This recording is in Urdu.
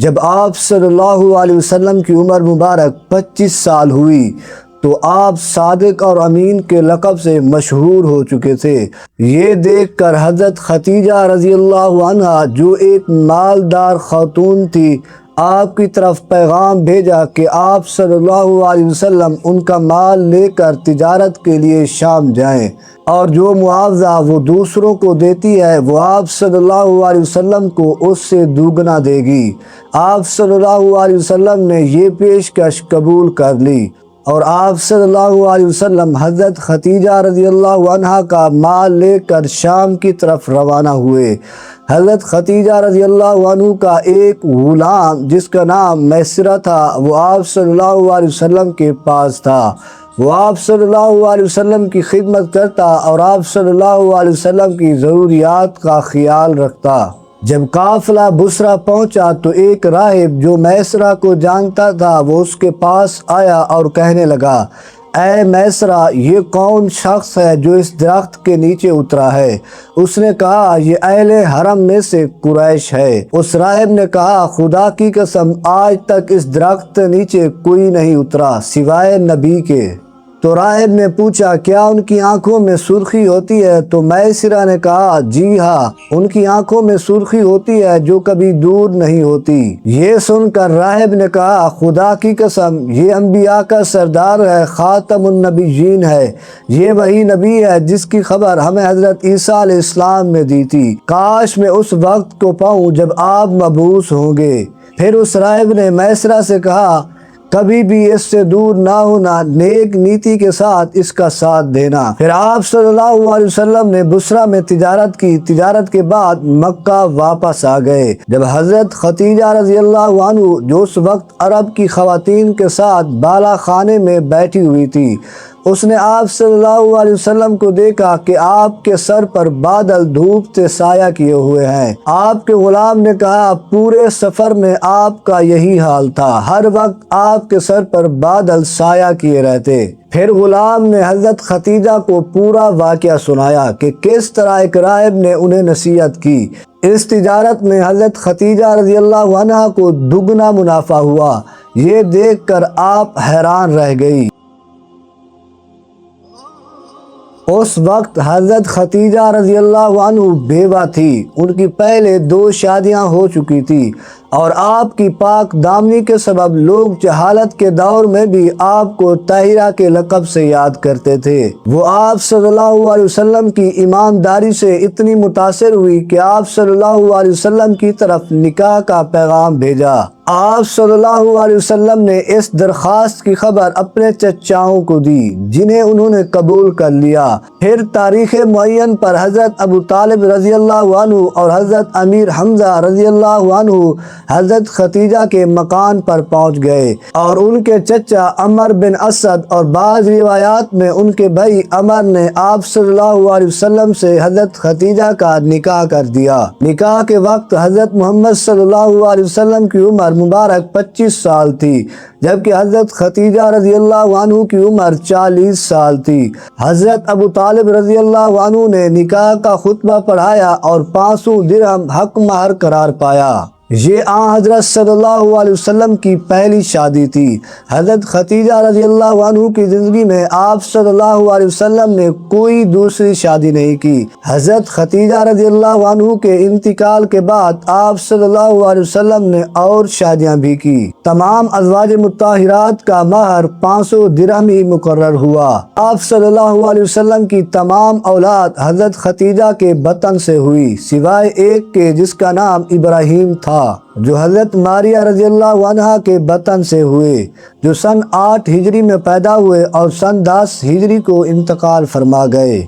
جب آپ صلی اللہ علیہ وسلم کی عمر مبارک 25 سال ہوئی تو آپ صادق اور امین کے لقب سے مشہور ہو چکے تھے۔ یہ دیکھ کر حضرت خدیجہ رضی اللہ عنہا جو ایک مالدار خاتون تھی آپ کی طرف پیغام بھیجا کہ آپ صلی اللہ علیہ وسلم ان کا مال لے کر تجارت کے لیے شام جائیں، اور جو معاوضہ وہ دوسروں کو دیتی ہے وہ آپ صلی اللہ علیہ وسلم کو اس سے دوگنا دے گی۔ آپ صلی اللہ علیہ وسلم نے یہ پیشکش قبول کر لی اور آپ صلی اللہ علیہ وسلم حضرت خدیجہ رضی اللہ عنہا کا مال لے کر شام کی طرف روانہ ہوئے۔ حضرت خدیجہ رضی اللہ عنہ کا ایک غلام جس کا نام میسرہ تھا وہ آپ صلی اللہ علیہ وسلم کے پاس تھا۔ وہ آپ صلی اللہ علیہ وسلم کی خدمت کرتا اور آپ صلی اللہ علیہ وسلم کی ضروریات کا خیال رکھتا۔ جب قافلہ بصرہ پہنچا تو ایک راہب جو میسرہ کو جانتا تھا وہ اس کے پاس آیا اور کہنے لگا، اے میسرہ، یہ کون شخص ہے جو اس درخت کے نیچے اترا ہے؟ اس نے کہا، یہ اہل حرم میں سے قریش ہے۔ اس راہب نے کہا، خدا کی قسم آج تک اس درخت کے نیچے کوئی نہیں اترا سوائے نبی کے۔ تو راہب نے پوچھا، کیا ان کی آنکھوں میں سرخی ہوتی ہے؟ تو میسرہ نے کہا، جی ہاں، ان کی آنکھوں میں سرخی ہوتی ہے جو کبھی دور نہیں ہوتی۔ یہ سن کر راہب نے کہا، خدا کی قسم یہ انبیاء کا سردار ہے، خاتم النبیین ہے، یہ وہی نبی ہے جس کی خبر ہمیں حضرت عیسیٰ علیہ السلام نے دی تھی۔ کاش میں اس وقت کو پاؤں جب آپ مبعوث ہوں گے۔ پھر اس راہب نے میسرہ سے کہا، کبھی بھی اس سے دور نہ ہونا، نیک نیتی کے ساتھ اس کا ساتھ دینا۔ پھر آپ صلی اللہ علیہ وسلم نے بصرہ میں تجارت کی۔ تجارت کے بعد مکہ واپس آ گئے۔ جب حضرت خدیجہ رضی اللہ عنہ جو اس وقت عرب کی خواتین کے ساتھ بالا خانے میں بیٹھی ہوئی تھی، اس نے آپ صلی اللہ علیہ وسلم کو دیکھا کہ آپ کے سر پر بادل دھوپ سے سایہ کیے ہوئے ہیں۔ آپ کے غلام نے کہا، پورے سفر میں آپ کا یہی حال تھا، ہر وقت آپ کے سر پر بادل سایہ کیے رہتے۔ پھر غلام نے حضرت خدیجہ کو پورا واقعہ سنایا کہ کس طرح ایک راہب نے انہیں نصیحت کی۔ اس تجارت میں حضرت خدیجہ رضی اللہ عنہا کو دگنا منافع ہوا۔ یہ دیکھ کر آپ حیران رہ گئی۔ اس وقت حضرت خدیجہ رضی اللہ عنہ بیوہ تھی، ان کی پہلے 2 شادیاں ہو چکی تھی، اور آپ کی پاک دامنی کے سبب لوگ جہالت کے دور میں بھی آپ کو طاہرہ کے لقب سے یاد کرتے تھے۔ وہ آپ صلی اللہ علیہ وسلم کی ایمانداری سے اتنی متاثر ہوئی کہ آپ صلی اللہ علیہ وسلم کی طرف نکاح کا پیغام بھیجا۔ آپ صلی اللہ علیہ وسلم نے اس درخواست کی خبر اپنے چچاؤں کو دی جنہیں انہوں نے قبول کر لیا۔ پھر تاریخ معین پر حضرت ابو طالب رضی اللہ عنہ اور حضرت امیر حمزہ رضی اللہ عنہ حضرت خدیجہ کے مکان پر پہنچ گئے، اور ان کے چچا عمر بن اسد اور بعض روایات میں ان کے بھائی عمر نے آپ صلی اللہ علیہ وسلم سے حضرت خدیجہ کا نکاح کر دیا۔ نکاح کے وقت حضرت محمد صلی اللہ علیہ وسلم کی عمر مبارک 25 سال تھی، جبکہ حضرت خدیجہ رضی اللہ عنہ کی عمر 40 سال تھی۔ حضرت ابو طالب رضی اللہ عنہ نے نکاح کا خطبہ پڑھایا اور 500 درہم حق مہر قرار پایا۔ یہ آن حضرت صلی اللہ علیہ وسلم کی پہلی شادی تھی۔ حضرت خدیجہ رضی اللہ عنہ کی زندگی میں آپ صلی اللہ علیہ وسلم نے کوئی دوسری شادی نہیں کی۔ حضرت خدیجہ رضی اللہ عنہ کے انتقال کے بعد آپ صلی اللہ علیہ وسلم نے اور شادیاں بھی کی۔ تمام ازواج مطہرات کا مہر 500 درہم ہی مقرر ہوا۔ آپ صلی اللہ علیہ وسلم کی تمام اولاد حضرت خدیجہ کے بطن سے ہوئی، سوائے ایک کے جس کا نام ابراہیم تھا، جو حضرت ماریہ رضی اللہ عنہا کے بطن سے ہوئے، جو سن 8 ہجری میں پیدا ہوئے اور سن 10 ہجری کو انتقال فرما گئے۔